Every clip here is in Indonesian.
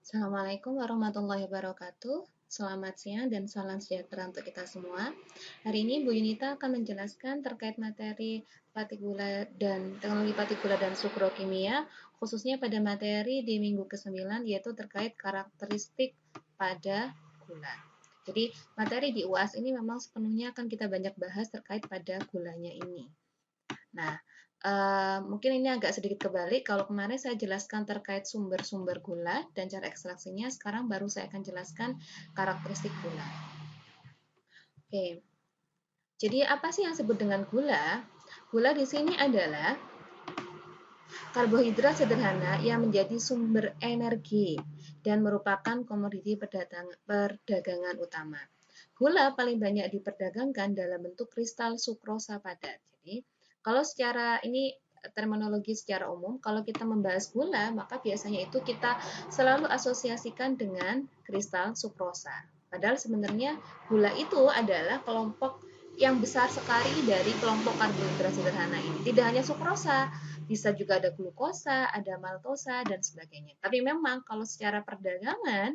Assalamualaikum warahmatullahi wabarakatuh. Selamat siang dan salam sejahtera untuk kita semua. Hari ini Bu Yunita akan menjelaskan terkait materi partikula dan teknologi partikula dan sukrokimia, khususnya pada materi di minggu ke-9 yaitu terkait karakteristik pada gula. Jadi materi di UAS ini memang sepenuhnya akan kita banyak bahas terkait pada gulanya ini. Nah, mungkin ini agak sedikit kebalik. Kalau kemarin saya jelaskan terkait sumber-sumber gula dan cara ekstraksinya, sekarang baru saya akan jelaskan karakteristik gula. Oke, jadi apa sih yang disebut dengan gula? Gula di sini adalah karbohidrat sederhana yang menjadi sumber energi dan merupakan komoditi perdagangan utama. Gula paling banyak diperdagangkan dalam bentuk kristal sukrosa padat. Jadi, kalau secara ini terminologi secara umum, kalau kita membahas gula, maka biasanya itu kita selalu asosiasikan dengan kristal sukrosa. Padahal sebenarnya gula itu adalah kelompok yang besar sekali dari kelompok karbohidrat sederhana ini. Tidak hanya sukrosa, bisa juga ada glukosa, ada maltosa, dan sebagainya. Tapi memang kalau secara perdagangan,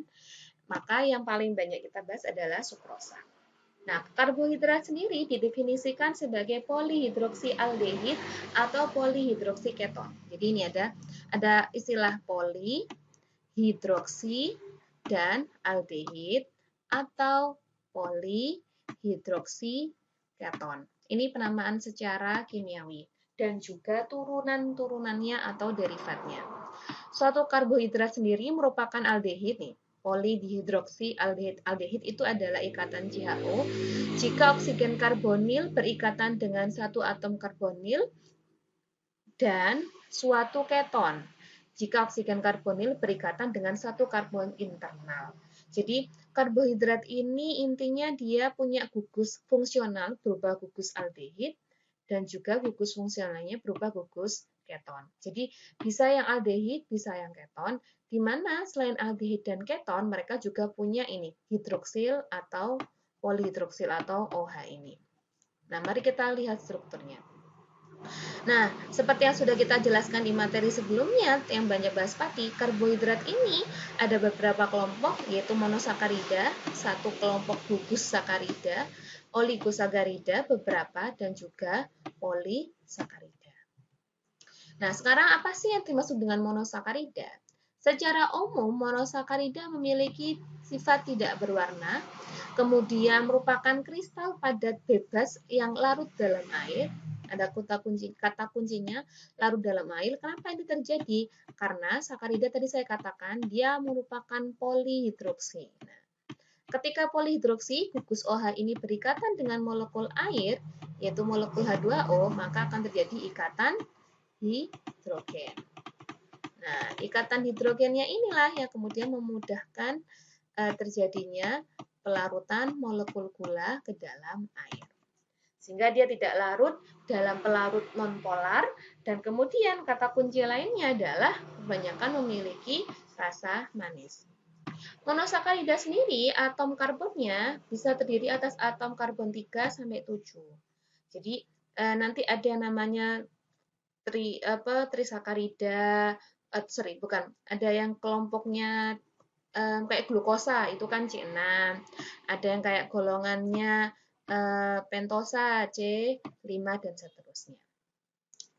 maka yang paling banyak kita bahas adalah sukrosa. Nah, karbohidrat sendiri didefinisikan sebagai polihidroksialdehid atau polihidroksiketon. Jadi ini ada istilah poli, hidroksi, dan aldehid atau polihidroksiketon. Ini penamaan secara kimiawi dan juga turunan-turunannya atau derivatnya. Suatu karbohidrat sendiri merupakan aldehid nih. Polidihidroksialdehid itu adalah ikatan CHO. Jika oksigen karbonil berikatan dengan satu atom karbonil dan suatu keton. Jika oksigen karbonil berikatan dengan satu karbon internal. Jadi karbohidrat ini intinya dia punya gugus fungsional berupa gugus aldehid dan juga gugus fungsionalnya berupa gugus keton. Jadi bisa yang aldehid, bisa yang keton, di mana selain aldehid dan keton mereka juga punya ini hidroksil atau polihidroksil atau OH ini. Nah, mari kita lihat strukturnya. Nah, seperti yang sudah kita jelaskan di materi sebelumnya yang banyak bahas pati, karbohidrat ini ada beberapa kelompok yaitu monosakarida, satu kelompok gugus sakarida, oligosakarida beberapa dan juga polisakarida. Nah, sekarang apa sih yang dimaksud dengan monosakarida? Secara umum, monosakarida memiliki sifat tidak berwarna, kemudian merupakan kristal padat bebas yang larut dalam air. Ada kata kuncinya larut dalam air. Kenapa ini terjadi? Karena sakarida tadi saya katakan dia merupakan polihidroksi. Nah, ketika polihidroksi, gugus OH ini berikatan dengan molekul air, yaitu molekul H2O, maka akan terjadi ikatan hidrogen. Nah, ikatan hidrogennya inilah yang kemudian memudahkan terjadinya pelarutan molekul gula ke dalam air. Sehingga dia tidak larut dalam pelarut nonpolar dan kemudian kata kunci lainnya adalah kebanyakan memiliki rasa manis. Monosakarida sendiri atom karbonnya bisa terdiri atas atom karbon 3 sampai 7. Jadi nanti ada yang namanya trisakarida, bukan, ada yang kelompoknya kayak glukosa itu kan C6, ada yang kayak golongannya pentosa C5 dan seterusnya.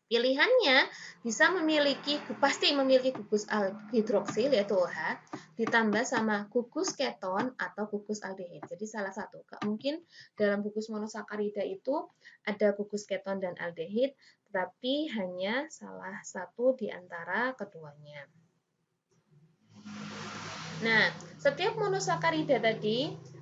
Pilihannya bisa pasti memiliki gugus hidroksil yaitu OH ditambah sama gugus keton atau gugus aldehid. Jadi salah satu. Gak mungkin dalam gugus monosakarida itu ada gugus keton dan aldehid, tetapi hanya salah satu di antara keduanya. Nah, setiap monosakarida tadi,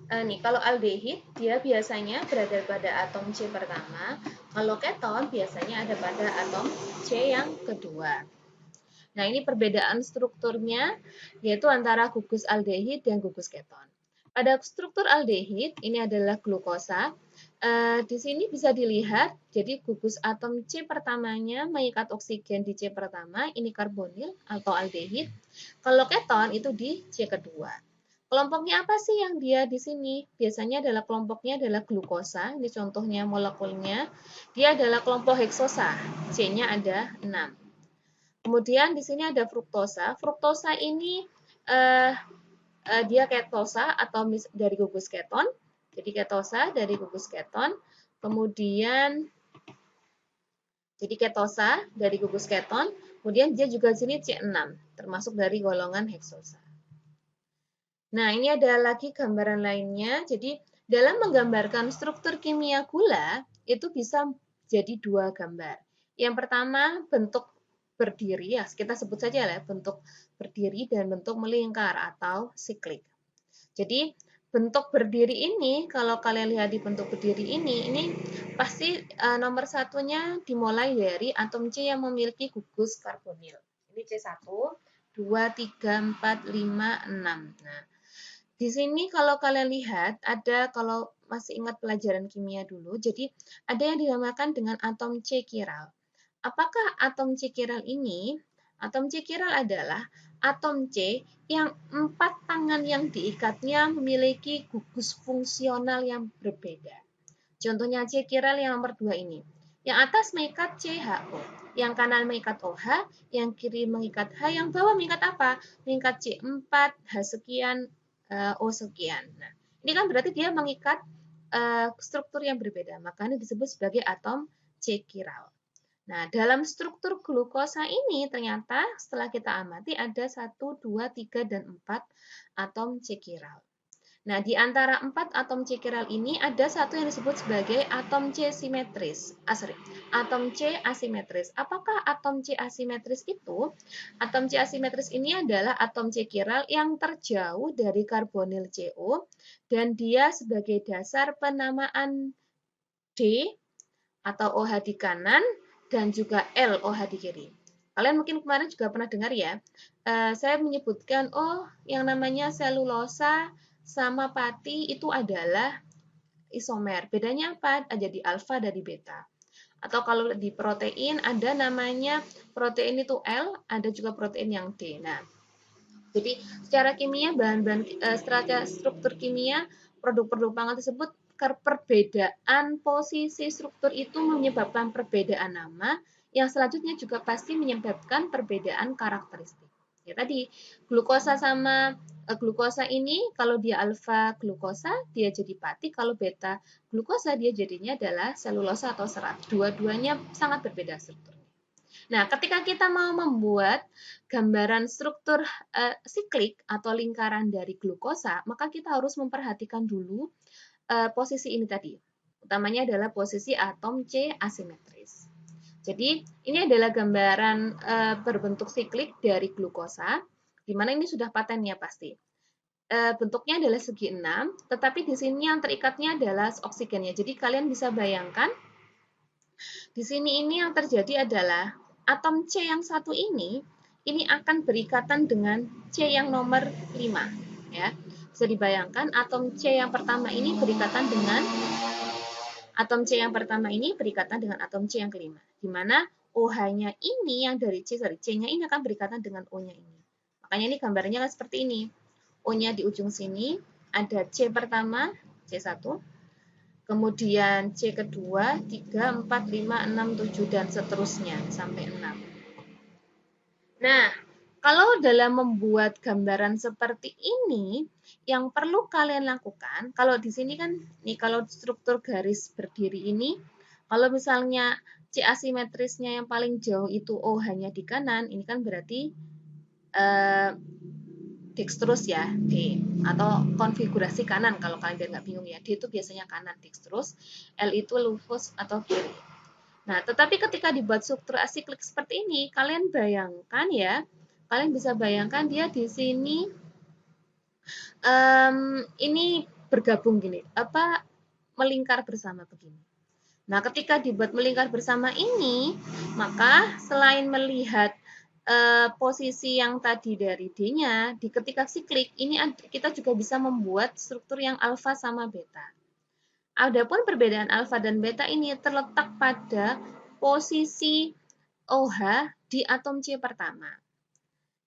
kalau aldehid dia biasanya berada pada atom C pertama, kalau keton biasanya ada pada atom C yang kedua. Nah, ini perbedaan strukturnya yaitu antara gugus aldehid dan gugus keton. Pada struktur aldehid, ini adalah glukosa. Di sini bisa dilihat, jadi gugus atom C pertamanya mengikat oksigen di C pertama, ini karbonil atau aldehid. Kalau keton itu di C kedua. Kelompoknya apa sih yang dia di sini? Biasanya adalah kelompoknya adalah glukosa, ini contohnya molekulnya. Dia adalah kelompok heksosa, C-nya ada 6. Kemudian di sini ada fruktosa. Fruktosa ini dia ketosa atau dari gugus keton. Jadi ketosa dari gugus keton. Kemudian jadi ketosa dari gugus keton. Kemudian dia juga sini C6, termasuk dari golongan heksosa. Nah, ini ada lagi gambaran lainnya. Jadi, dalam menggambarkan struktur kimia gula, itu bisa jadi dua gambar. Yang pertama, bentuk berdiri, ya kita sebut saja lah, bentuk berdiri dan bentuk melingkar atau siklik. Jadi, bentuk berdiri ini, kalau kalian lihat di bentuk berdiri ini pasti nomor satunya dimulai dari atom C yang memiliki gugus karbonil. Ini C1, 2, 3, 4, 5, 6. Nah, di sini kalau kalian lihat, ada kalau masih ingat pelajaran kimia dulu, jadi ada yang dinamakan dengan atom C chiral. Apakah atom C chiral ini? Atom C chiral adalah atom C yang 4 tangan yang diikatnya memiliki gugus fungsional yang berbeda. Contohnya C chiral yang nomor 2 ini. Yang atas mengikat CHO, yang kanan mengikat OH, yang kiri mengikat H, yang bawah mengikat apa? Mengikat C4, H sekian, O sekian. Nah, ini kan berarti dia mengikat struktur yang berbeda, makanya disebut sebagai atom C chiral. Nah, dalam struktur glukosa ini ternyata setelah kita amati ada 1, 2, 3, dan 4 atom C chiral. Nah, di antara 4 atom C chiral ini ada satu yang disebut sebagai atom C simetris. Atom C asimetris. Apakah atom C asimetris itu? Atom C asimetris ini adalah atom C chiral yang terjauh dari karbonil CO dan dia sebagai dasar penamaan D atau OH di kanan dan juga L OH di kiri. Kalian mungkin kemarin juga pernah dengar ya, saya menyebutkan, oh yang namanya selulosa sama pati itu adalah isomer. Bedanya apa? Ada di alfa dan di beta. Atau kalau di protein ada namanya protein itu L, ada juga protein yang D. Nah, jadi secara kimia secara struktur kimia produk-produk pangan tersebut perbedaan posisi struktur itu menyebabkan perbedaan nama, yang selanjutnya juga pasti menyebabkan perbedaan karakteristik. Ya tadi, glukosa sama glukosa ini kalau dia alfa glukosa dia jadi pati, kalau beta glukosa dia jadinya adalah selulosa atau serat. Dua-duanya sangat berbeda strukturnya. Nah, ketika kita mau membuat gambaran struktur siklik atau lingkaran dari glukosa, maka kita harus memperhatikan dulu posisi ini tadi. Utamanya adalah posisi atom C asimetris. Jadi, ini adalah gambaran berbentuk siklik dari glukosa, di mana ini sudah patennya pasti. Bentuknya adalah segi 6, tetapi di sini yang terikatnya adalah oksigennya. Jadi, kalian bisa bayangkan, di sini ini yang terjadi adalah atom C yang satu ini akan berikatan dengan C yang nomor 5. Ya. Bisa dibayangkan atom C yang pertama ini berikatan dengan atom C yang pertama ini berikatan dengan atom C yang kelima, di mana OH-nya ini yang dari C-nya ini akan berikatan dengan O-nya ini. Makanya ini gambarnya kan seperti ini. O-nya di ujung sini, ada C pertama, C1, kemudian C kedua, 3, 4, 5, 6, 7, dan seterusnya, sampai 6. Nah, kalau dalam membuat gambaran seperti ini, yang perlu kalian lakukan, kalau di sini kan, nih kalau struktur garis berdiri ini, kalau misalnya C asimetrisnya yang paling jauh itu O hanya di kanan, ini kan berarti dextrose ya, D, atau konfigurasi kanan kalau kalian biar nggak bingung ya, D itu biasanya kanan dextrose, L itu luvus atau kiri. Nah, tetapi ketika dibuat struktur asiklik seperti ini, kalian bayangkan ya, kalian bisa bayangkan dia di sini ini bergabung gini, melingkar bersama begini. Nah, ketika dibuat melingkar bersama ini, maka selain melihat posisi yang tadi dari D-nya, di ketika siklik, ini kita juga bisa membuat struktur yang alfa sama beta. Adapun perbedaan alfa dan beta ini terletak pada posisi OH di atom C pertama.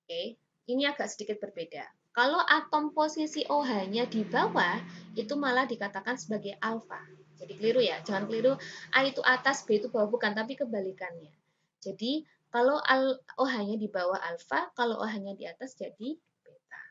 Oke, ini agak sedikit berbeda. Kalau atom posisi OH-nya di bawah, itu malah dikatakan sebagai alfa. Jadi keliru ya, jangan keliru A itu atas, B itu bawah, bukan, tapi kebalikannya. Jadi kalau OH-nya di bawah alfa, kalau OH-nya di atas jadi beta.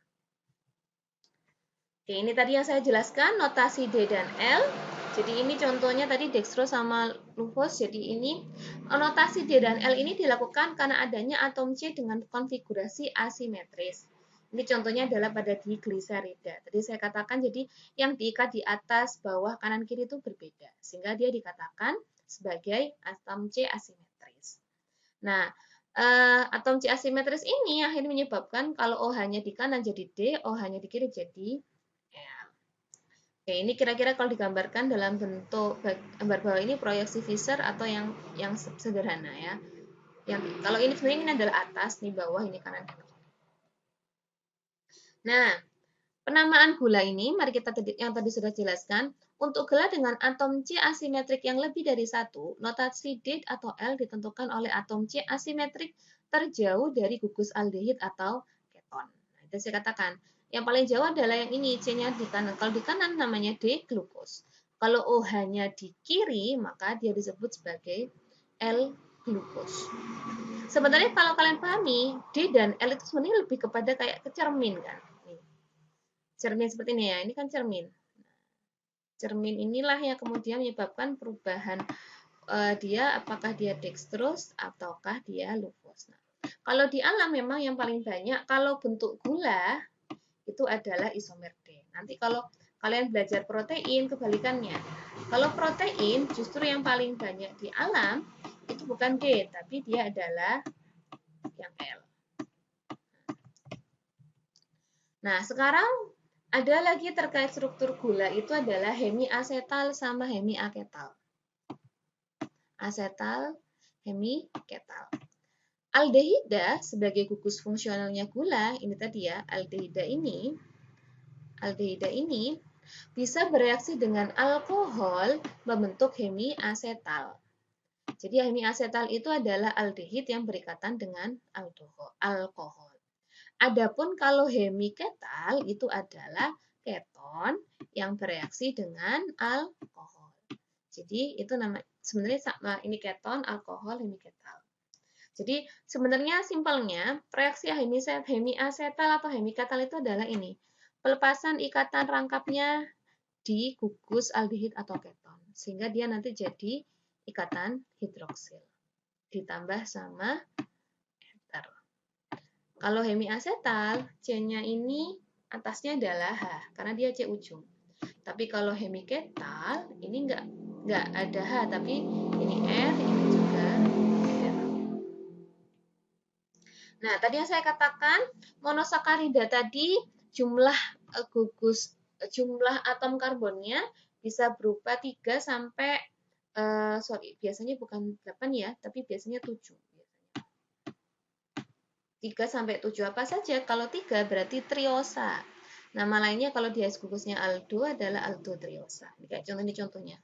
Oke, ini tadi yang saya jelaskan, notasi D dan L. Jadi ini contohnya tadi dextrose sama luvose. Jadi ini notasi D dan L ini dilakukan karena adanya atom C dengan konfigurasi asimetris. Ini contohnya adalah pada diglycerida. Tadi saya katakan jadi yang diikat di atas, bawah, kanan, kiri itu berbeda. Sehingga dia dikatakan sebagai atom C asimetris. Nah, atom C asimetris ini akhirnya menyebabkan kalau OH-nya di kanan jadi D, OH-nya di kiri jadi L. Oke, ini kira-kira kalau digambarkan dalam bentuk gambar bawah ini proyeksi Fischer atau yang sederhana ya. Yang kalau ini sebenarnya ini adalah atas, nih bawah, ini kanan. Nah, penamaan gula ini, mari kita yang tadi sudah jelaskan, untuk gula dengan atom C asimetrik yang lebih dari satu, notasi D atau L ditentukan oleh atom C asimetrik terjauh dari gugus aldehid atau keton. Nah, itu saya katakan. Yang paling jauh adalah yang ini, C-nya di kanan. Kalau di kanan namanya D-glukos. Kalau OH-nya di kiri, maka dia disebut sebagai L-glukos. Sebenarnya kalau kalian pahami, D dan L itu sebenarnya lebih kepada kayak kecermin kan. Cermin seperti ini ya, ini kan cermin. Cermin inilah yang kemudian menyebabkan perubahan dia, apakah dia dextrose ataukah dia luvose. Nah, kalau di alam memang yang paling banyak, kalau bentuk gula, itu adalah isomer D. Nanti kalau kalian belajar protein, kebalikannya. Kalau protein justru yang paling banyak di alam itu bukan D, tapi dia adalah yang L. Nah, sekarang ada lagi terkait struktur gula, itu adalah hemiasetal sama hemiaketal. Asetal, hemiketal. Aldehida sebagai gugus fungsionalnya gula, ini tadi ya, aldehida ini bisa bereaksi dengan alkohol membentuk hemiasetal. Jadi hemiasetal itu adalah aldehid yang berikatan dengan alkohol. Adapun kalau hemiketal itu adalah keton yang bereaksi dengan alkohol. Jadi itu sebenarnya sama, ini keton, alkohol, hemiketal. Jadi sebenarnya simpelnya reaksi hemiasetal atau hemiketal itu adalah ini. Pelepasan ikatan rangkapnya di gugus aldehid atau keton. Sehingga dia nanti jadi ikatan hidroksil. Ditambah sama ester. Kalau hemiasetal, C-nya ini atasnya adalah H, karena dia C ujung. Tapi kalau hemiketal, ini nggak ada H, tapi ini R, ini juga R. Nah, tadi yang saya katakan, monosakarida tadi jumlah jumlah atom karbonnya bisa berupa 3 sampai biasanya bukan 8 ya, tapi biasanya 7. 3 sampai 7 apa saja? Kalau 3 berarti triosa. Nama lainnya kalau di gugusnya aldo adalah aldotriosa. Ini kayak contohnya.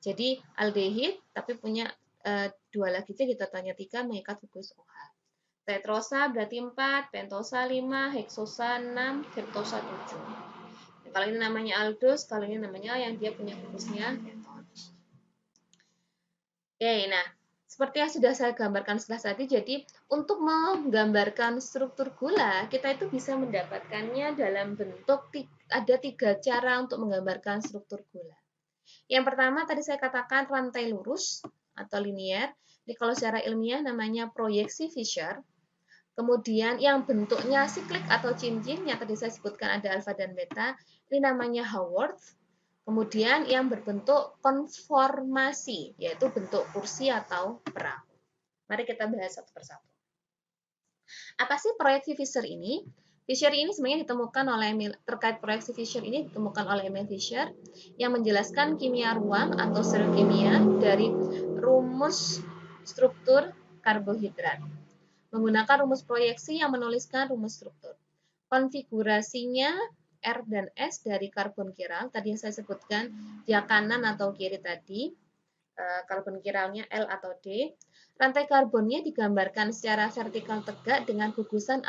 Jadi aldehid tapi punya 2 lagi aja kita tanya 3 mengikat gugus OH. Tetrosa berarti 4, pentosa 5, heksosa 6, heptosa 7. Nah, kalau ini namanya aldus, kalau ini namanya yang dia punya gugusnya keton. Oke, nah seperti yang sudah saya gambarkan setelah tadi, jadi untuk menggambarkan struktur gula, kita itu bisa mendapatkannya dalam bentuk ada 3 cara untuk menggambarkan struktur gula. Yang pertama tadi saya katakan rantai lurus atau linier. Ini kalau secara ilmiah namanya proyeksi Fischer. Kemudian yang bentuknya siklik atau cincin, yang tadi saya sebutkan ada alfa dan beta, ini namanya Haworth. Kemudian yang berbentuk konformasi, yaitu bentuk kursi atau perahu. Mari kita bahas satu persatu. Apa sih proyeksi Fischer ini? Fischer ini sebenarnya ditemukan terkait proyeksi Fischer ini ditemukan oleh Emil Fischer yang menjelaskan kimia ruang atau serokimia dari rumus struktur karbohidrat. Menggunakan rumus proyeksi yang menuliskan rumus struktur. Konfigurasinya R dan S dari karbon kiral, tadi yang saya sebutkan, dia kanan atau kiri tadi, karbon kiralnya L atau D. Rantai karbonnya digambarkan secara vertikal tegak dengan gugusan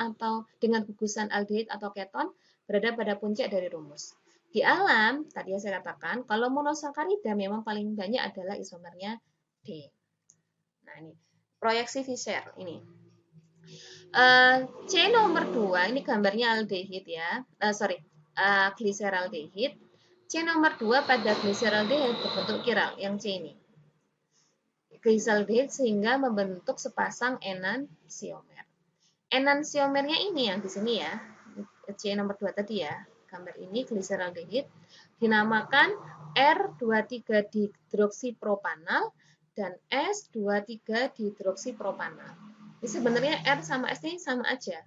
aldehid atau keton berada pada puncak dari rumus. Di alam, tadi yang saya katakan, kalau monosakarida memang paling banyak adalah isomernya D. Nah, ini proyeksi Fischer ini. C nomor 2, ini gambarnya aldehid ya. gliseraldehid, C nomor 2 pada gliseraldehid berbentuk kiral, yang C ini. Gliseraldehid sehingga membentuk sepasang enantiomer. Enantiomernya ini yang di sini ya, C nomor 2 tadi ya, gambar ini gliseraldehid, dinamakan R23-dihidroksipropanal dan S23-dihidroksipropanal. Ini sebenarnya R sama S ini sama aja,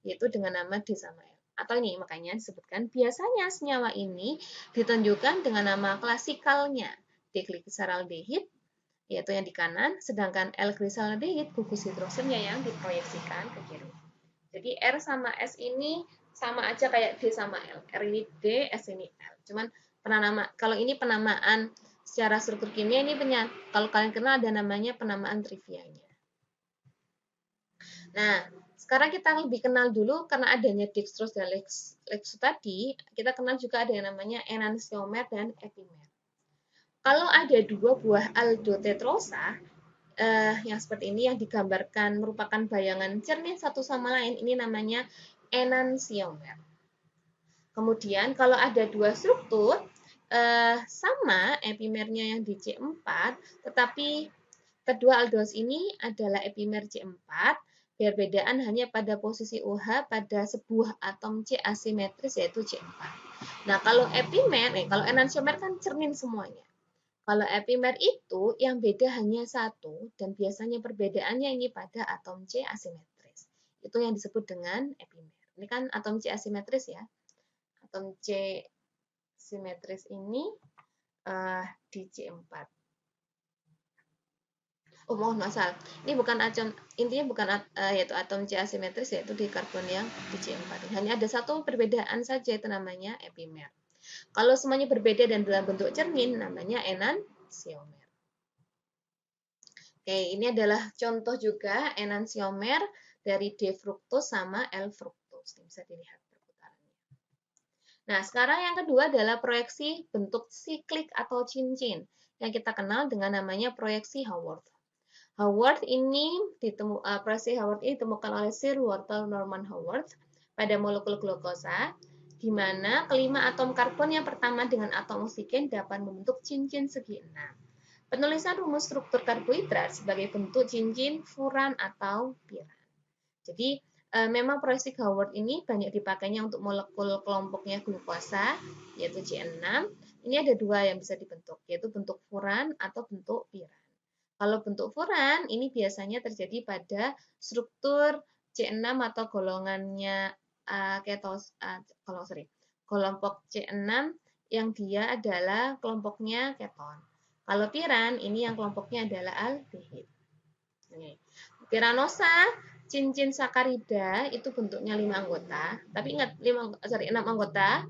yaitu dengan nama D sama L. Atau ini makanya disebutkan biasanya senyawa ini ditunjukkan dengan nama klasikalnya D-gliseraldehid, yaitu yang di kanan, sedangkan L-gliseraldehid gugus hidroksilnya yang diproyeksikan ke kiri. Jadi R sama S ini sama aja kayak D sama L. R ini D, S ini L. Cuman kalau ini penamaan secara struktur kimia ini kalau kalian kenal ada namanya penamaan trivianya. Nah, sekarang kita lebih kenal dulu karena adanya dextrose dan lexo tadi, kita kenal juga ada yang namanya enantiomer dan epimer. Kalau ada dua buah aldotetrosa yang seperti ini yang digambarkan merupakan bayangan cermin satu sama lain, ini namanya enantiomer. Kemudian kalau ada dua struktur sama epimernya yang di C4, tetapi kedua aldos ini adalah epimer C4, perbedaan hanya pada posisi OH pada sebuah atom C asimetris yaitu C4. Nah, kalau epimer, kalau enantiomer kan cermin semuanya. Kalau epimer itu yang beda hanya satu dan biasanya perbedaannya ini pada atom C asimetris. Itu yang disebut dengan epimer. Ini kan atom C asimetris ya. Atom C simetris ini di C4. Oh, mohon maaf. Ini bukan atom, intinya bukan yaitu atom C asimetris, yaitu di karbon yang di C4. Hanya ada satu perbedaan saja, itu namanya epimer. Kalau semuanya berbeda dan dalam bentuk cermin, namanya enantiomer. Oke, ini adalah contoh juga enantiomer dari D-fructose sama L-fructose. Ini bisa dilihat perputarannya. Nah, sekarang yang kedua adalah proyeksi bentuk siklik atau cincin yang kita kenal dengan namanya proyeksi Haworth. Proyeksi Haworth ini ditemukan oleh Sir Walter Norman Haworth pada molekul glukosa, di mana kelima atom karbon yang pertama dengan atom oksigen dapat membentuk cincin segi 6. Penulisan rumus struktur karbohidrat sebagai bentuk cincin, furan, atau piran. Jadi, memang proyeksi Haworth ini banyak dipakainya untuk molekul kelompoknya glukosa, yaitu C6. Ini ada dua yang bisa dibentuk, yaitu bentuk furan atau bentuk piran. Kalau bentuk furan, ini biasanya terjadi pada struktur C6 atau golongannya kelompok C6 yang dia adalah kelompoknya keton. Kalau piran, ini yang kelompoknya adalah aldehid. Piranosa, cincin sakarida, itu bentuknya 5 anggota. Tapi ingat, 6 anggota.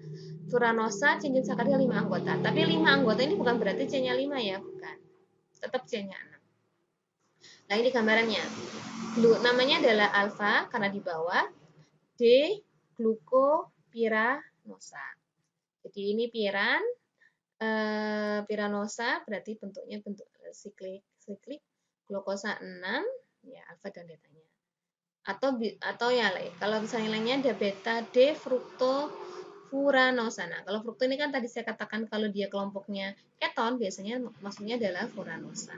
Furanosa, cincin sakarida 5 anggota. Tapi 5 anggota ini bukan berarti C-nya 5 ya, bukan. Tetap C-nya 6. Nah, ini gambarannya. Namanya adalah alfa karena di bawah. D, glukopiranosa. Jadi ini piran, piranosa berarti bentuknya bentuk siklik, glukosa 6, ya alfa dan betanya. Atau ya kalau misalnya lainnya ada beta D fructofuranosa. Nah, kalau frukto ini kan tadi saya katakan kalau dia kelompoknya keton, biasanya maksudnya adalah furanosa.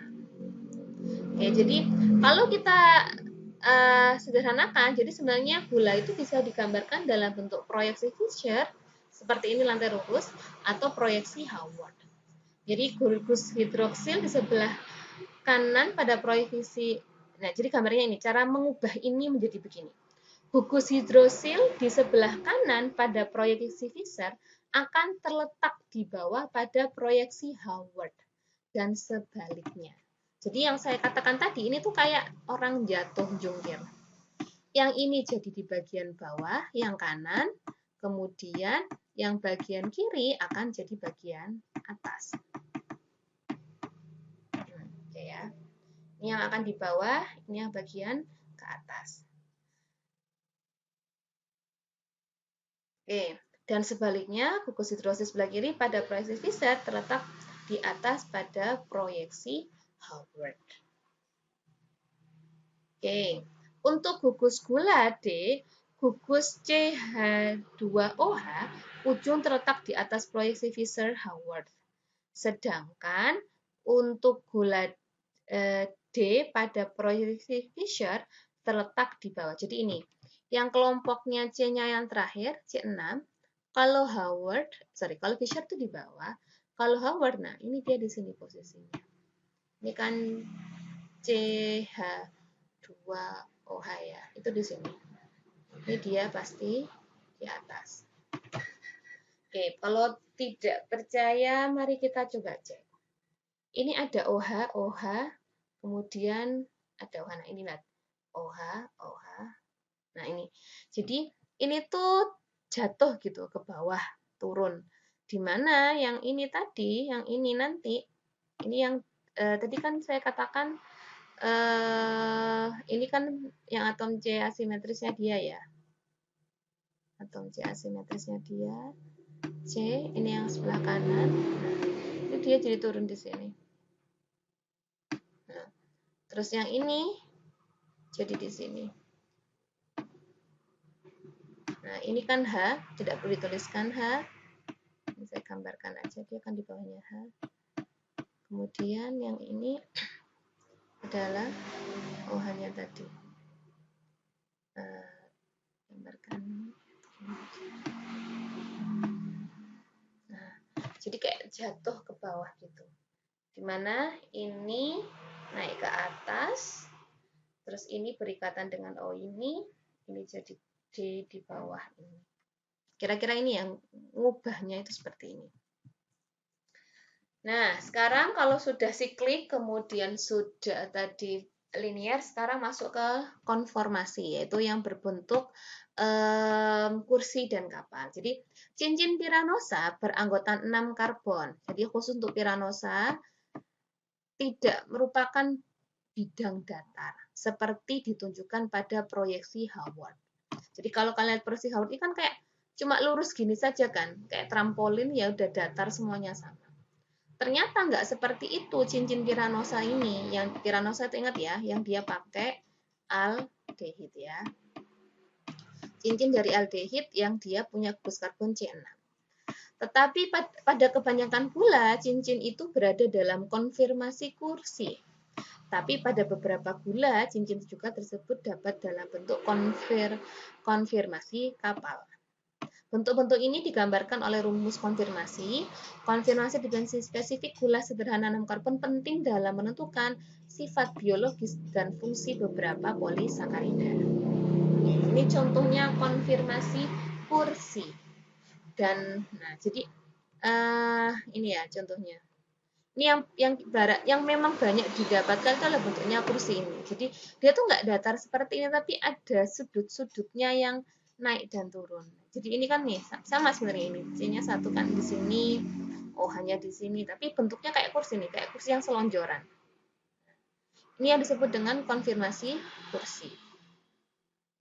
Oke, jadi kalau kita sederhanakan, jadi sebenarnya gula itu bisa digambarkan dalam bentuk proyeksi Fischer, seperti ini lantai lurus, atau proyeksi Haworth. Jadi gugus hidroksil di sebelah kanan pada proyeksi, nah jadi gambarnya ini, cara mengubah ini menjadi begini. Gugus hidroksil di sebelah kanan pada proyeksi Fischer akan terletak di bawah pada proyeksi Haworth, dan sebaliknya. Jadi yang saya katakan tadi, ini tuh kayak orang jatuh jungkir. Yang ini jadi di bagian bawah, yang kanan, kemudian yang bagian kiri akan jadi bagian atas. Oke ya. Ini yang akan di bawah, ini yang bagian ke atas. Oke, dan sebaliknya, gugus hidroksil sebelah kiri pada proyeksi Fischer terletak di atas pada proyeksi Haworth. Oke, untuk gugus gula D, gugus CH2OH ujung terletak di atas proyeksi Fischer-Haworth. Sedangkan untuk gula D pada proyeksi Fischer terletak di bawah. Jadi ini, yang kelompoknya C-nya yang terakhir, C6, kalau Fischer itu di bawah, kalau Haworth, nah ini dia di sini posisinya. Ini kan CH2OH ya, itu di sini. Ini dia pasti di atas. Oke, kalau tidak percaya, mari kita coba cek. Ini ada OH, kemudian ada OH. Nah, ini lihat. OH. Nah, ini. Jadi, ini tuh jatuh gitu ke bawah, turun. Dimana yang ini tadi, yang ini nanti, ini yang tadi kan saya katakan, ini kan yang atom C asimetrisnya dia ya. Atom C asimetrisnya dia. C, ini yang sebelah kanan. Nah, itu dia jadi turun di sini. Nah, terus yang ini jadi di sini. Nah, ini kan H, tidak perlu dituliskan H. Ini saya gambarkan aja, dia kan di bawahnya H. Kemudian yang ini adalah OH-nya tadi. Gambarkan. Nah, jadi kayak jatuh ke bawah gitu. Dimana ini naik ke atas, terus ini berikatan dengan O ini jadi D di bawah ini. Kira-kira ini yang ngubahnya itu seperti ini. Nah, sekarang kalau sudah siklik, kemudian sudah tadi linear, sekarang masuk ke konformasi, yaitu yang berbentuk kursi dan kapal. Jadi, cincin piranosa beranggotan 6 karbon. Jadi, khusus untuk piranosa, tidak merupakan bidang datar, seperti ditunjukkan pada proyeksi Haworth. Jadi, kalau kalian lihat proyeksi Haworth, ini kan kayak cuma lurus gini saja kan, kayak trampolin, ya udah datar semuanya sama. Ternyata nggak seperti itu cincin piranosa ini. Yang piranosa itu ingat ya, yang dia pakai aldehid ya. Cincin dari aldehid yang dia punya gugus karbon C6. Tetapi pada kebanyakan gula, cincin itu berada dalam konfirmasi kursi. Tapi pada beberapa gula, cincin juga tersebut dapat dalam bentuk konfirmasi kapal. Bentuk-bentuk ini digambarkan oleh rumus konfirmasi. Konfirmasi dimensi spesifik gula sederhana 6 karbon penting dalam menentukan sifat biologis dan fungsi beberapa polisakarida. Ini contohnya konfirmasi kursi. Dan nah, jadi ini ya contohnya. Ini yang memang banyak didapatkan itu adalah bentuknya kursi ini. Jadi dia tuh nggak datar seperti ini, tapi ada sudut-sudutnya yang naik dan turun. Jadi ini kan nih sama sebenarnya ini, C-nya satu kan di sini, hanya di sini, tapi bentuknya kayak kursi nih, kayak kursi yang selonjoran. Ini yang disebut dengan konfirmasi kursi.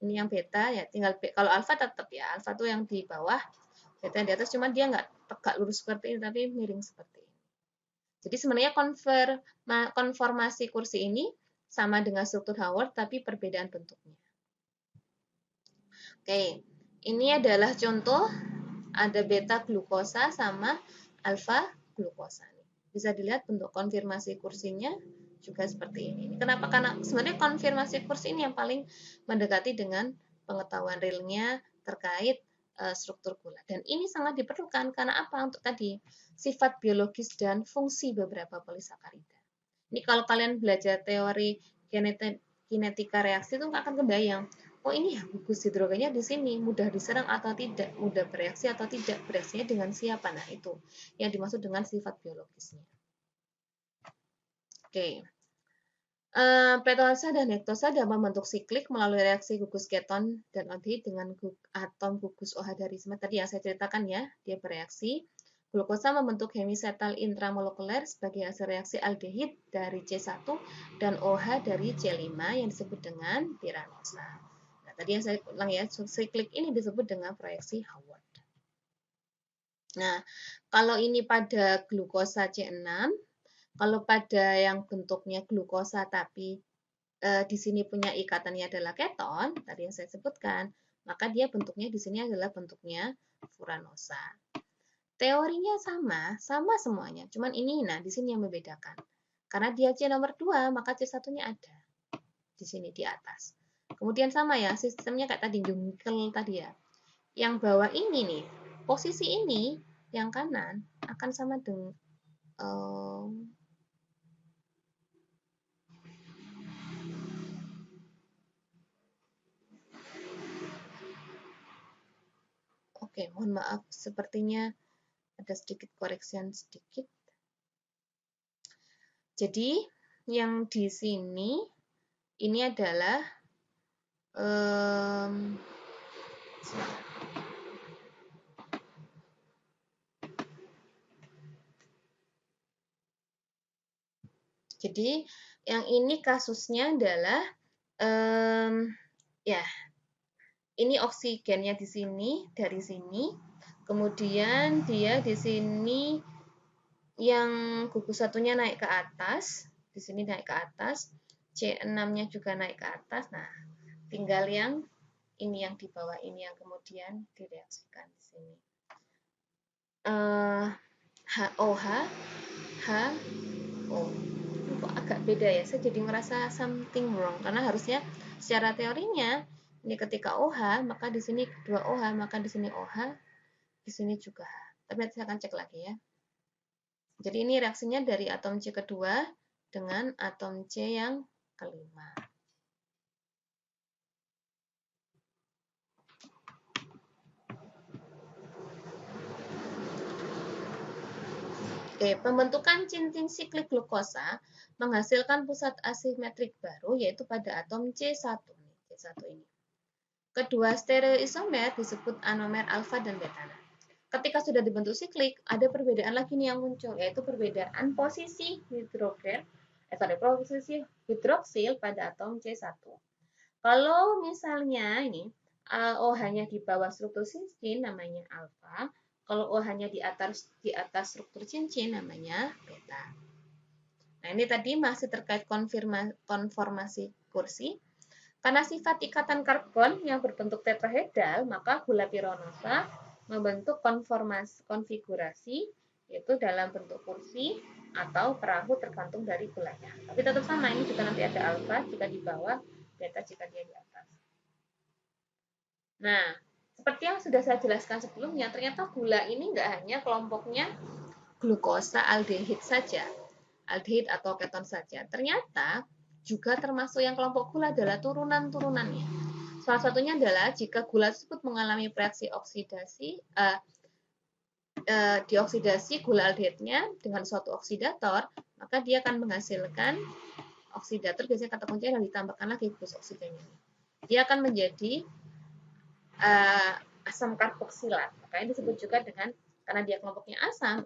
Ini yang beta ya, tinggal kalau alfa tetap ya, alfa tuh yang di bawah, beta yang di atas, cuma dia nggak tegak lurus seperti ini, tapi miring seperti ini. Jadi sebenarnya konformasi kursi ini sama dengan struktur Haworth, tapi perbedaan bentuknya. Oke. Ini adalah contoh, ada beta glukosa sama alfa glukosa. Bisa dilihat bentuk konfirmasi kursinya juga seperti ini. Kenapa? Karena sebenarnya konfirmasi kursi ini yang paling mendekati dengan pengetahuan realnya terkait struktur gula. Dan ini sangat diperlukan karena apa? Untuk tadi, sifat biologis dan fungsi beberapa polisakarida. Ini kalau kalian belajar teori kinetika reaksi itu akan kebayang. Oh ini ya gugus hidrogennya di sini, mudah diserang atau tidak, mudah bereaksi atau tidak, bereaksinya dengan siapa? Nah itu yang dimaksud dengan sifat biologisnya. Oke. Petosa dan hektosa dapat membentuk siklik melalui reaksi gugus keton dan aldehid dengan atom gugus OH dari semen. Tadi yang saya ceritakan ya, dia bereaksi. Glukosa membentuk hemisetal intramolekuler sebagai hasil reaksi aldehid dari C1 dan OH dari C5 yang disebut dengan piranosa. Tadi yang saya ulang ya, siklik ini disebut dengan proyeksi Haworth. Nah, kalau ini pada glukosa C6, kalau pada yang bentuknya glukosa tapi di sini punya ikatannya adalah keton, tadi yang saya sebutkan, maka dia bentuknya di sini adalah bentuknya furanosa. Teorinya sama semuanya. Cuman ini, nah di sini yang membedakan. Karena dia C nomor 2, maka C1-nya ada. Di sini di atas. Kemudian sama ya, sistemnya kayak tadi, jungkel tadi ya. Yang bawah ini nih, posisi ini, yang kanan, akan sama dengan Oke, mohon maaf, sepertinya ada sedikit koreksian sedikit. Jadi, yang di sini, ini adalah jadi, yang ini kasusnya adalah, ya, ini oksigennya di sini, dari sini, kemudian dia di sini yang gugus satunya naik ke atas, di sini naik ke atas, C6-nya juga naik ke atas. Nah, tinggal yang ini yang di bawah ini yang kemudian direaksikan di sini. HOH, HO. Kok agak beda ya? Saya jadi merasa something wrong karena harusnya secara teorinya ini ketika OH, maka di sini 2 OH, maka di sini OH, di sini juga H. Tapi nanti saya akan cek lagi ya. Jadi ini reaksinya dari atom C kedua dengan atom C yang kelima. Oke, pembentukan cincin siklik glukosa menghasilkan pusat asimetrik baru yaitu pada atom C1. C1 ini. Kedua stereoisomer disebut anomer alfa dan beta. Ketika sudah dibentuk siklik, ada perbedaan lagi nih yang muncul, yaitu perbedaan posisi posisi hidroksil pada atom C1. Kalau misalnya ini OH-nya di bawah struktur cincin namanya alfa, kalau OH-nya di atas struktur cincin namanya beta. Nah, ini tadi masih terkait konformasi kursi. Karena sifat ikatan karbon yang berbentuk tetrahedral, maka gula piranosa membentuk konfigurasi yaitu dalam bentuk kursi atau perahu tergantung dari gulanya. Tapi tetap sama, ini juga nanti ada alfa jika di bawah, beta jika dia di atas. Nah, seperti yang sudah saya jelaskan sebelumnya, ternyata gula ini nggak hanya kelompoknya glukosa aldehid saja, aldehid atau keton saja. Ternyata juga termasuk yang kelompok gula adalah turunan-turunannya. Salah satunya adalah jika gula tersebut mengalami reaksi oksidasi, dioksidasi gula aldehidnya dengan suatu oksidator, maka dia akan menghasilkan oksidator, biasanya kata kuncinya yang ditambahkan lagi glukosa oksigennya. Dia akan menjadi asam karboksilat. Makanya disebut juga dengan, karena dia kelompoknya asam,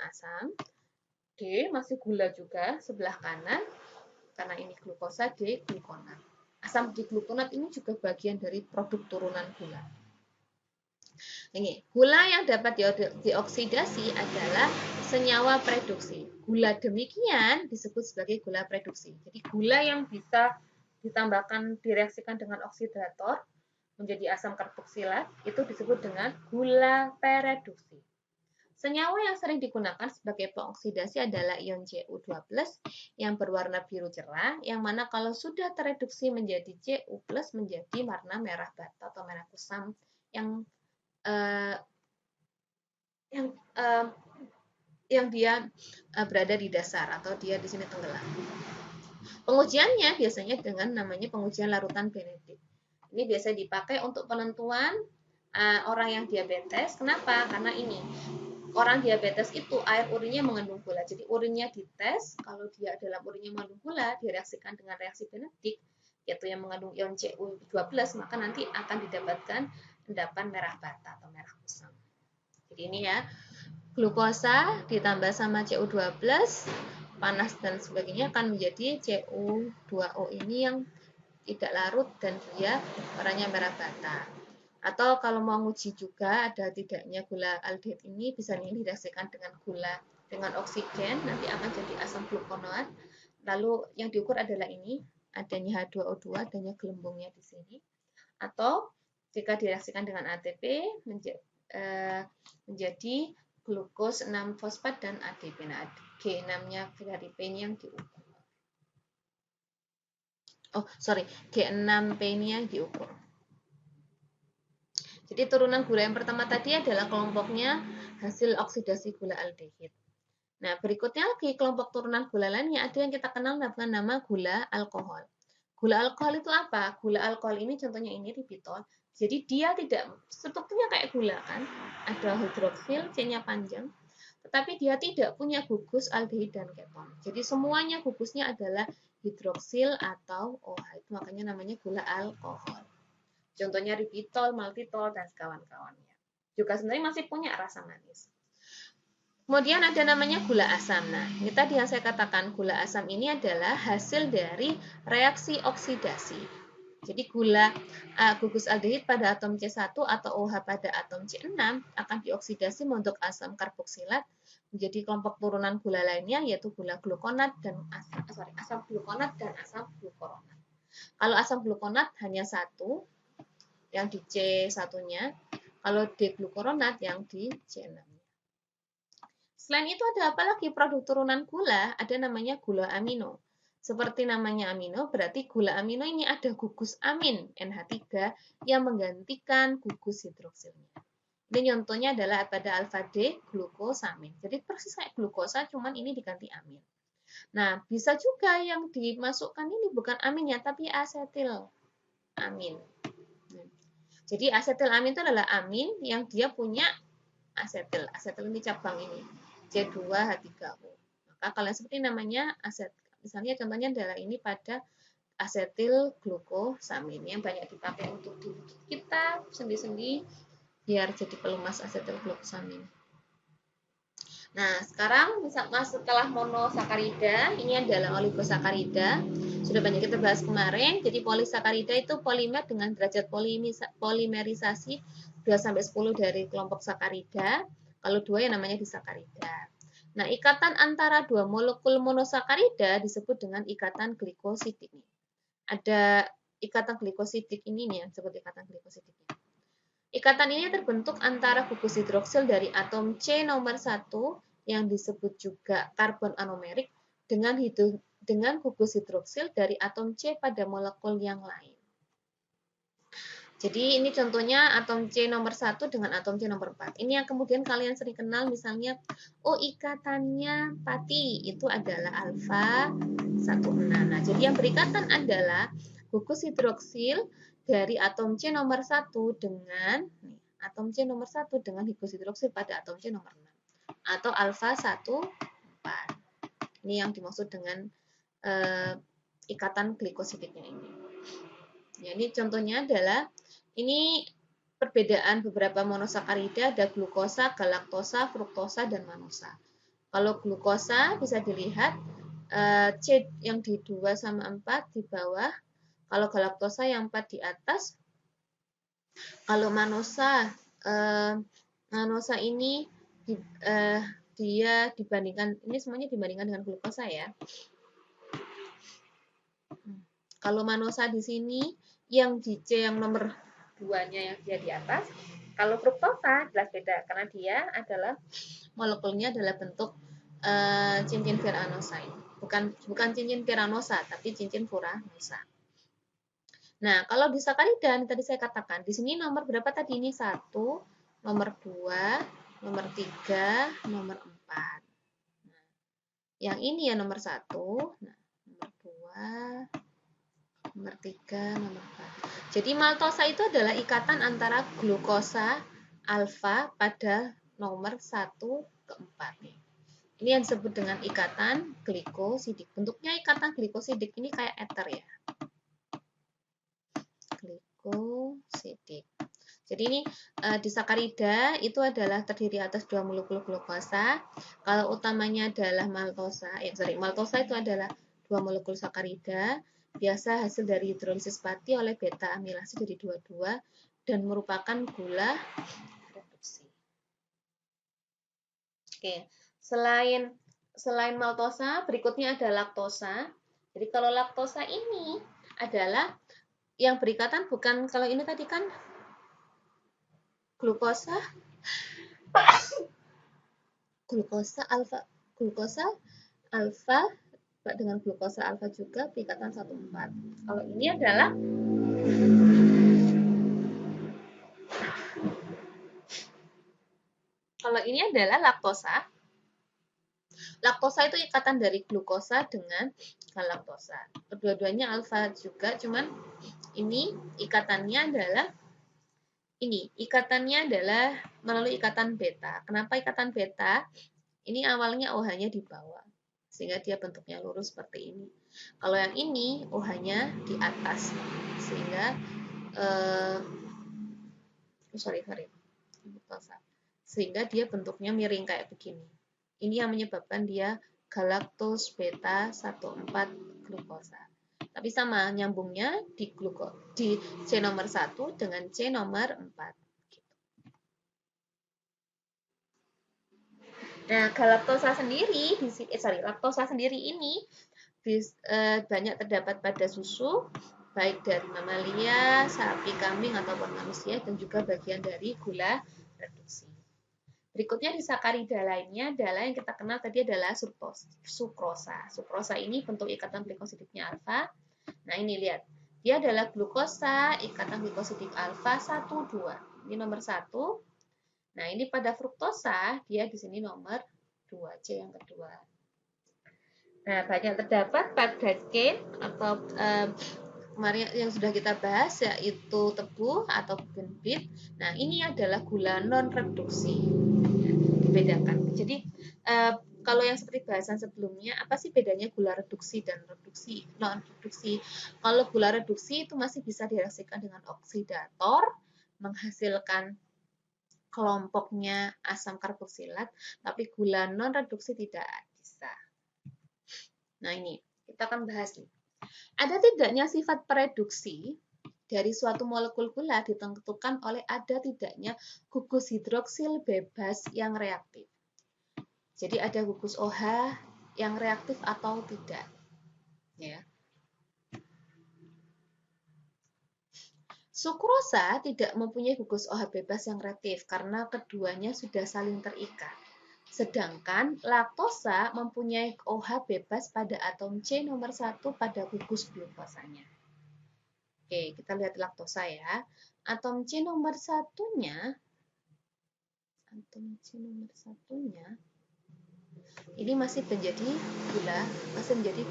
D masih gula juga sebelah kanan, karena ini glukosa, D glukonat. Asam diglukonat ini juga bagian dari produk turunan gula. Ini, gula yang dapat dioksidasi adalah senyawa preduksi. Gula demikian disebut sebagai gula preduksi. Jadi gula yang bisa ditambahkan, direaksikan dengan oksidator menjadi asam karboksilat itu disebut dengan gula pereduksi. Senyawa yang sering digunakan sebagai pengoksidasi adalah ion Cu2+ yang berwarna biru cerah, yang mana kalau sudah tereduksi menjadi Cu+ menjadi warna merah bata atau merah kusam yang dia berada di dasar atau dia di sini tenggelam. Pengujiannya biasanya dengan namanya pengujian larutan Benedict. Ini biasa dipakai untuk penentuan orang yang diabetes. Kenapa? Karena ini orang diabetes itu air urinnya mengandung gula. Jadi urinnya dites, kalau dia dalam urinnya mengandung gula, direaksikan dengan reaksi Benedict, yaitu yang mengandung ion Cu2+, maka nanti akan didapatkan endapan merah bata atau merah kusam. Jadi ini ya, glukosa ditambah sama Cu2+, panas dan sebagainya akan menjadi Cu2O ini yang tidak larut dan dia warnanya merah bata. Atau kalau mau nguji juga ada tidaknya gula aldehid ini bisa direaksikan dengan gula dengan oksigen, nanti akan jadi asam glukonat. Lalu yang diukur adalah ini, adanya H2O2, adanya gelembungnya di sini. Atau jika direaksikan dengan ATP menjadi glukos 6 fosfat dan ADP. Nah, G6-nya dari P-nya yang diukur. G6P ini yang diukur. Jadi turunan gula yang pertama tadi adalah kelompoknya hasil oksidasi gula aldehid. Nah, berikutnya lagi kelompok turunan gula lainnya ada yang kita kenal dengan nama gula alkohol. Gula alkohol itu apa? Gula alkohol ini contohnya ini ribitol. Jadi dia tidak strukturnya kayak gula kan? Ada hidroksil, C-nya panjang. Tetapi dia tidak punya gugus aldehid dan keton. Jadi semuanya gugusnya adalah hidroksil atau OH. Itu makanya namanya gula alkohol. Contohnya ribitol, maltitol, dan kawan-kawannya. Juga sebenarnya masih punya rasa manis. Kemudian ada namanya gula asam. Nah, ini tadi yang saya katakan, gula asam ini adalah hasil dari reaksi oksidasi. Jadi gula gugus aldehid pada atom C1 atau OH pada atom C6 akan dioksidasi membentuk asam karboksilat menjadi kelompok turunan gula lainnya yaitu gula glukonat dan asam glukonat dan asam glukuronat. Kalau asam glukonat hanya satu yang di C1-nya, kalau D-glukuronat yang di C6-nya. Selain itu ada apa lagi produk turunan gula? Ada namanya gula amino. Seperti namanya amino, berarti gula amino ini ada gugus amin NH3 yang menggantikan gugus hidroksilnya. Ini contohnya adalah pada alfa D glukosamin. Jadi persis kayak glukosa, cuman ini diganti amin. Nah, bisa juga yang dimasukkan ini bukan aminnya, tapi asetil amin. Jadi asetil amin itu adalah amin yang dia punya asetil. Asetil ini cabang ini. C2H3O. Maka kalau seperti namanya asetil. Misalnya contohnya adalah ini pada asetil glukosamin yang banyak dipakai untuk di kita sendi-sendi biar jadi pelumas asetil glukosamin. Nah, sekarang setelah monosakarida, ini adalah oligosakarida. Sudah banyak kita bahas kemarin. Jadi polisakarida itu polimer dengan derajat polimerisasi 2-10 dari kelompok sakarida. Kalau 2 yang namanya disakarida. Nah, ikatan antara dua molekul monosakarida disebut dengan ikatan glikosidik. Ada ikatan glikosidik ini nih yang disebut ikatan glikosidiknya. Ikatan ini terbentuk antara gugus hidroksil dari atom C nomor 1 yang disebut juga karbon anomerik dengan gugus hidroksil dari atom C pada molekul yang lain. Jadi ini contohnya atom C nomor 1 dengan atom C nomor 4. Ini yang kemudian kalian sering kenal misalnya, oh ikatannya pati, itu adalah alfa 16. Nah, jadi yang berikatan adalah gugus hidroksil dari atom C nomor 1 dengan atom C nomor 1 dengan gugus hidroksil pada atom C nomor 6 atau alfa 14. Ini yang dimaksud dengan ikatan glikosidiknya ini. Ya, ini contohnya adalah ini perbedaan beberapa monosakarida, ada glukosa, galaktosa, fruktosa, dan manosa. Kalau glukosa bisa dilihat C yang di 2 sama 4 di bawah, kalau galaktosa yang 4 di atas. Kalau manosa ini dia dibandingkan, ini semuanya dibandingkan dengan glukosa ya. Kalau manosa di sini yang di C yang nomor 2-nya yang dia di atas. Kalau fruktosa jelas beda karena dia adalah molekulnya adalah bentuk cincin furanosa ini. Bukan cincin piranosa tapi cincin furanosa. Nah, kalau di sakarida tadi saya katakan di sini nomor berapa tadi ini? 1, nomor 2, nomor 3, nomor 4. Nah, yang ini ya nomor 1, nah, nomor 2, nomor 3, nomor 4. Jadi maltosa itu adalah ikatan antara glukosa alfa pada nomor 1 ke 4 nih. Ini yang disebut dengan ikatan glikosidik. Bentuknya ikatan glikosidik ini kayak ether ya. Glikosidik. Jadi ini disakarida itu adalah terdiri atas 2 molekul glukosa. Kalau utamanya adalah maltosa, maltosa itu adalah 2 molekul sakarida. Biasa hasil dari hidrolisis pati oleh beta amilase jadi 22 dan merupakan gula reduksi. Oke, selain maltosa, berikutnya ada laktosa. Jadi kalau laktosa ini adalah yang berikatan bukan, kalau ini tadi kan glukosa Glukosa alfa dengan glukosa alfa juga perikatan 1,4. Kalau ini adalah laktosa. Laktosa itu ikatan dari glukosa dengan galaktosa. Kedua-duanya alfa juga, cuman ini ikatannya adalah melalui ikatan beta. Kenapa ikatan beta? Ini awalnya OH-nya di bawah, sehingga dia bentuknya lurus seperti ini. Kalau yang ini OH-nya di atas, sehingga sehingga dia bentuknya miring kayak begini. Ini yang menyebabkan dia galaktos beta 1,4 glukosa. Tapi sama nyambungnya di C nomor 1 dengan C nomor 4. Nah, laktosa sendiri ini banyak terdapat pada susu, baik dari mamalia, sapi, kambing, ataupun manusia, dan juga bagian dari gula reduksi. Berikutnya disakarida lainnya adalah yang kita kenal tadi adalah sukrosa. Sukrosa ini bentuk ikatan glikosidiknya alfa. Nah, ini lihat. Dia adalah glukosa, ikatan glikosidik alfa 1, 2. Ini nomor 1. Nah, ini pada fruktosa, dia di sini nomor 2, C yang kedua. Nah, banyak terdapat pada cane atau kemarin yang sudah kita bahas, yaitu tebu atau bugenvit. Nah, ini adalah gula non-reduksi. Dibedakan. Jadi, kalau yang seperti bahasan sebelumnya, apa sih bedanya gula reduksi dan reduksi, non-reduksi? Kalau gula reduksi itu masih bisa direaksikan dengan oksidator, menghasilkan kelompoknya asam karboksilat, tapi gula non-reduksi tidak bisa. Nah, ini kita akan bahas nih. Ada tidaknya sifat pereduksi dari suatu molekul gula ditentukan oleh ada tidaknya gugus hidroksil bebas yang reaktif. Jadi ada gugus OH yang reaktif atau tidak. Ya. Sukrosa tidak mempunyai gugus OH bebas yang reaktif karena keduanya sudah saling terikat. Sedangkan laktosa mempunyai OH bebas pada atom C nomor 1 pada gugus glukosanya. Oke, kita lihat laktosa ya. Atom C nomor satunya ini masih menjadi gula, masih menjadi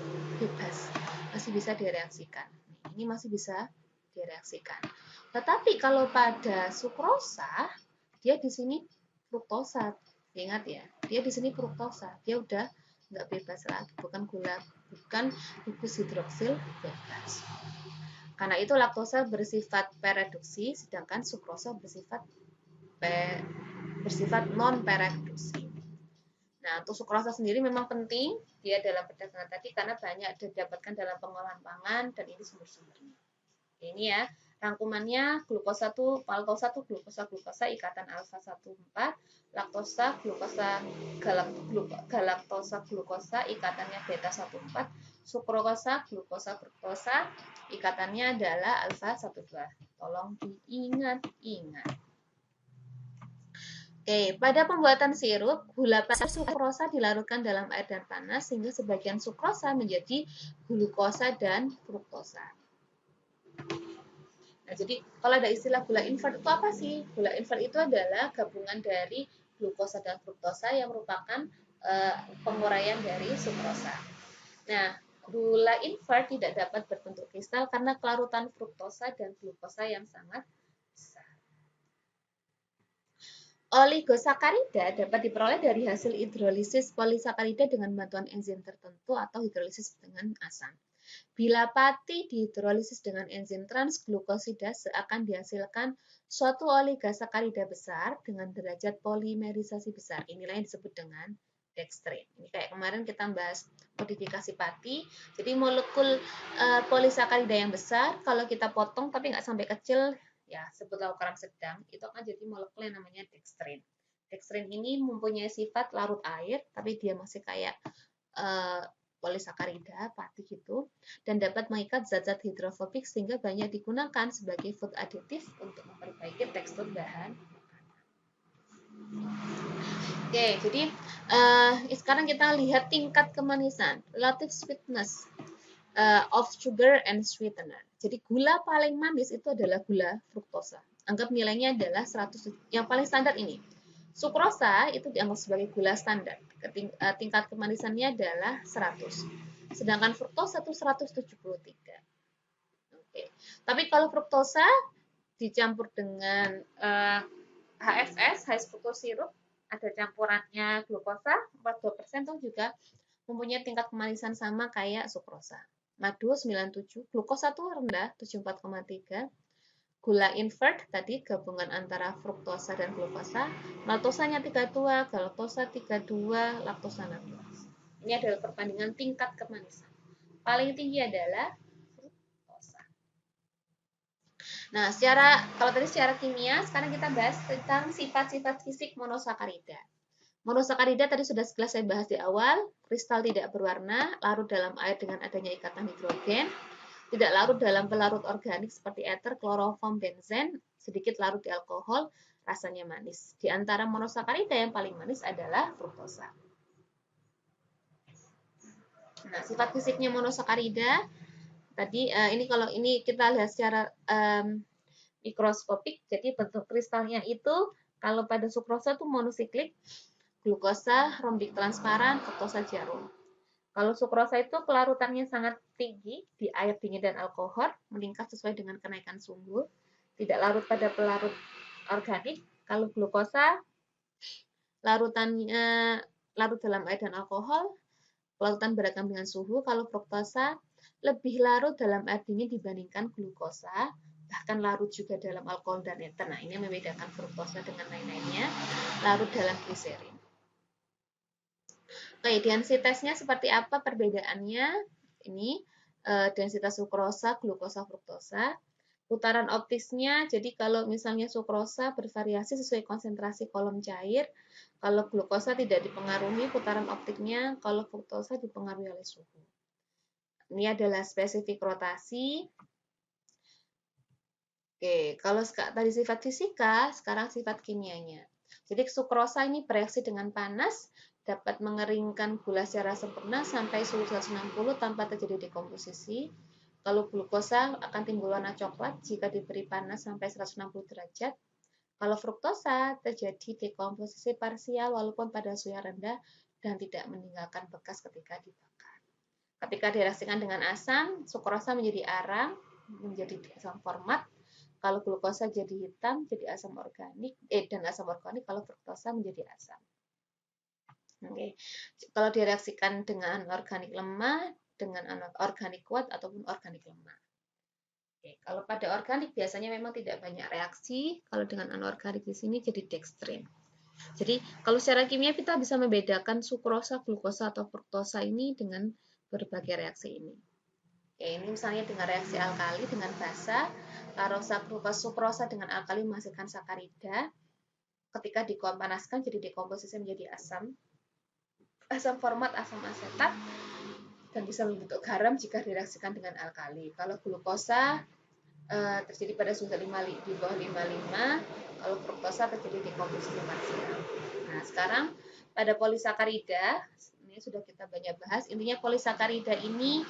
bebas, masih bisa direaksikan. Ini masih bisa direaksikan. Tetapi kalau pada sukrosa, dia di sini fruktosa. Ingat ya, dia di sini fruktosa. Dia udah nggak bebas lagi, bukan gula, bukan gugus hidroksil bebas. Karena itu laktosa bersifat pereduksi, sedangkan sukrosa bersifat non-pereduksi. Nah, untuk sukrosa sendiri memang penting dia dalam perdagangan tadi karena banyak didapatkan dalam pengolahan pangan dan ini sumber-sumbernya. Ini ya, rangkumannya glukosa tuh maltosa tuh glukosa ikatan alfa 1,4, laktosa galaktosa glukosa ikatannya beta 1,4, sukrosa glukosa fruktosa ikatannya adalah alfa 1,2. Tolong diingat-ingat. Oke, pada pembuatan sirup, gula pasir sukrosa dilarutkan dalam air dan panas sehingga sebagian sukrosa menjadi glukosa dan fruktosa. Nah, jadi kalau ada istilah gula invert itu apa sih? Gula invert itu adalah gabungan dari glukosa dan fruktosa yang merupakan penguraian dari sukrosa. Nah, gula invert tidak dapat berbentuk kristal karena kelarutan fruktosa dan glukosa yang sangat besar. Oligosakarida dapat diperoleh dari hasil hidrolisis polisakarida dengan bantuan enzim tertentu atau hidrolisis dengan asam. Bila pati dihidrolisis dengan enzim transglukosidase akan dihasilkan suatu oligosakarida besar dengan derajat polimerisasi besar. Inilah yang disebut dengan dextrin. Ini kayak kemarin kita bahas modifikasi pati. Jadi molekul polisakarida yang besar kalau kita potong tapi nggak sampai kecil, ya sebutlah ukuran sedang, itu akan jadi molekul yang namanya dextrin. Dextrin ini mempunyai sifat larut air, tapi dia masih kayak polisakarida, pati gitu, dan dapat mengikat zat-zat hidrofobik sehingga banyak digunakan sebagai food additive untuk memperbaiki tekstur bahan. Oke, jadi sekarang kita lihat tingkat kemanisan, relative sweetness of sugar and sweetener. Jadi gula paling manis itu adalah gula fruktosa. Anggap nilainya adalah 100, yang paling standar ini. Sukrosa itu dianggap sebagai gula standar. Tingkat kemanisannya adalah 100. Sedangkan fruktosa itu 173. Oke. Tapi kalau fruktosa dicampur dengan HFS, high fructose syrup, ada campurannya glukosa 42% itu juga mempunyai tingkat kemanisan sama kayak sukrosa. Madu 97, glukosa tuh rendah 74,3. Gula invert tadi gabungan antara fruktosa dan glukosa, maltosanya 32, galaktosa 32, laktosa 16. Ini adalah perbandingan tingkat kemanisan. Paling tinggi adalah fruktosa. Nah, kalau tadi secara kimia, sekarang kita bahas tentang sifat-sifat fisik monosakarida. Monosakarida tadi sudah sekilas saya bahas di awal, kristal tidak berwarna, larut dalam air dengan adanya ikatan hidrogen, tidak larut dalam pelarut organik seperti ether, kloroform, benzen, sedikit larut di alkohol, rasanya manis. Di antara monosakarida yang paling manis adalah fruktosa. Nah, sifat fisiknya monosakarida tadi ini kalau ini kita lihat secara mikroskopik, jadi bentuk kristalnya itu kalau pada sukrosa itu monosiklik, glukosa, rombik transparan, fruktosa jarum. Kalau sukrosa itu kelarutannya sangat tinggi di air dingin dan alkohol, meningkat sesuai dengan kenaikan suhu, tidak larut pada pelarut organik. Kalau glukosa, larutannya larut dalam air dan alkohol, larutan beragam dengan suhu. Kalau fruktosa, lebih larut dalam air dingin dibandingkan glukosa, bahkan larut juga dalam alkohol dan ether. Nah, ini membedakan fruktosa dengan lain-lainnya, larut dalam gliserin. Oke, densitesnya seperti apa perbedaannya? Ini densitas sukrosa, glukosa, fruktosa. Putaran optisnya, jadi kalau misalnya sukrosa bervariasi sesuai konsentrasi kolom cair, kalau glukosa tidak dipengaruhi putaran optiknya, kalau fruktosa dipengaruhi oleh suhu. Ini adalah spesifik rotasi. Oke, kalau tadi sifat fisika, sekarang sifat kimianya. Jadi sukrosa ini bereaksi dengan panas, dapat mengeringkan gula secara sempurna sampai suhu 160 tanpa terjadi dekomposisi. Kalau glukosa akan timbul warna coklat jika diberi panas sampai 160 derajat. Kalau fruktosa terjadi dekomposisi parsial walaupun pada suhu yang rendah dan tidak meninggalkan bekas ketika dibakar. Ketika direaksikan dengan asam, sukrosa menjadi arang, menjadi asam format. Kalau glukosa jadi hitam, jadi asam organik, dan asam organik kalau fruktosa menjadi asam. Oke. Kalau direaksikan dengan organik lemah, dengan organik kuat ataupun organik lemah. Oke. Kalau pada organik biasanya memang tidak banyak reaksi. Kalau dengan anorganik di sini jadi dextrin. Jadi kalau secara kimia kita bisa membedakan sukrosa, glukosa atau fruktosa ini dengan berbagai reaksi ini. Oke, ini misalnya dengan reaksi alkali dengan basa, larosa, glukosa, sukrosa dengan alkali menghasilkan sakarida. Ketika dipanaskan jadi dekomposisi menjadi asam format, asam asetat, dan bisa membentuk garam jika direaksikan dengan alkali. Kalau glukosa terjadi pada suhu di bawah 55, kalau fruktosa terjadi dekomposisi parsial. Nah, sekarang pada polisakarida, ini sudah kita banyak bahas, intinya polisakarida ini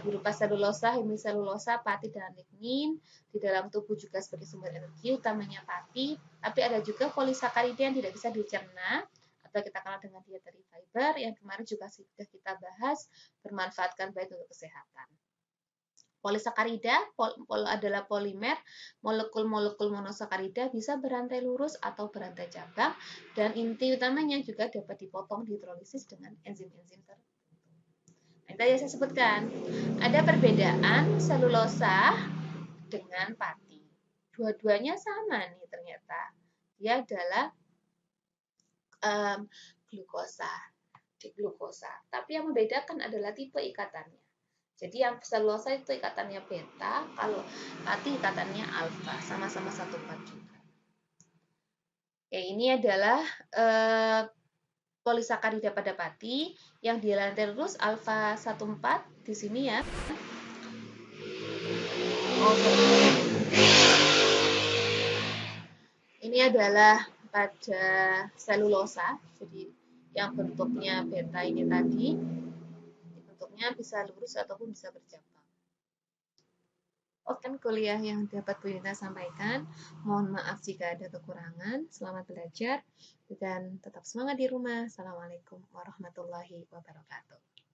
berupa selulosa, hemiselulosa, pati, dan lignin. Di dalam tubuh juga sebagai sumber energi, utamanya pati, tapi ada juga polisakarida yang tidak bisa dicerna, atau kita kenal dengan dietary fiber, yang kemarin juga sudah kita bahas, bermanfaatkan baik untuk kesehatan. Polisakarida adalah polimer, molekul-molekul monosakarida bisa berantai lurus atau berantai cabang, dan inti utamanya juga dapat dipotong dihidrolisis dengan enzim-enzim tertentu. Nah, tadi saya sebutkan, ada perbedaan selulosa dengan pati. Dua-duanya sama nih ternyata. Dia adalah glukosa. Tapi yang membedakan adalah tipe ikatannya. Jadi yang selulosa itu ikatannya beta, kalau pati ikatannya alfa, sama-sama 1,4 juga. Oke, ini adalah polisakarida pada pati yang di lantai lurus alfa 14 di sini ya. Ini adalah pada selulosa. Jadi yang bentuknya beta ini tadi, bentuknya bisa lurus ataupun bisa berjabang. Oke, kuliah yang dapat Bu Yunita sampaikan. Mohon maaf jika ada kekurangan. Selamat belajar dan tetap semangat di rumah. Assalamualaikum warahmatullahi wabarakatuh.